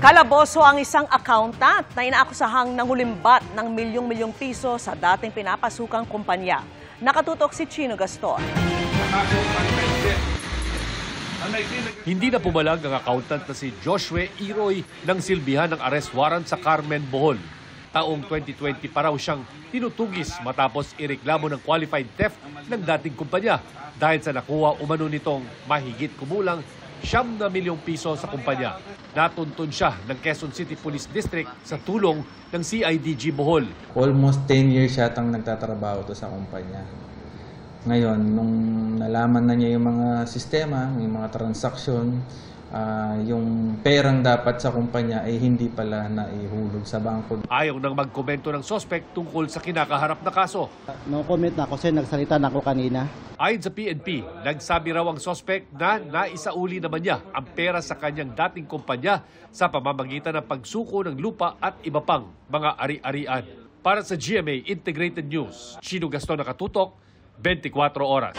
Kalaboso ang isang accountant na inaakusahang nangulimbat ng milyong-milyong piso sa dating pinapasukang kumpanya. Nakatutok si Chino Gaston. Hindi na pumalag ang accountant na si Joshua Iroy ng silbihan ng arrest warrant sa Carmen, Bohol. Taong 2020 pa raw siyang tinutugis matapos ireklamo ng qualified theft ng dating kumpanya dahil sa nakuha umano nitong mahigit kumulang 9 milyong piso sa kumpanya. Natuntun siya ng Quezon City Police District sa tulong ng CIDG Bohol. Almost 10 years yatang nagtatrabaho to sa kumpanya. Ngayon, nung nalaman na niya yung mga sistema, yung mga transaksyon, yung perang dapat sa kumpanya ay hindi pala naihulog sa bangko. Ayaw nang magkomento ng sospek tungkol sa kinakaharap na kaso. No comment na ako kasi nagsalita na ako kanina. Ayon sa PNP, nagsabi raw ang sospek na naisauli naman niya ang pera sa kanyang dating kumpanya sa pamamagitan ng pagsuko ng lupa at iba pang mga ari-arian. Para sa GMA Integrated News, Chino Gaston, nakatutok, 24 oras.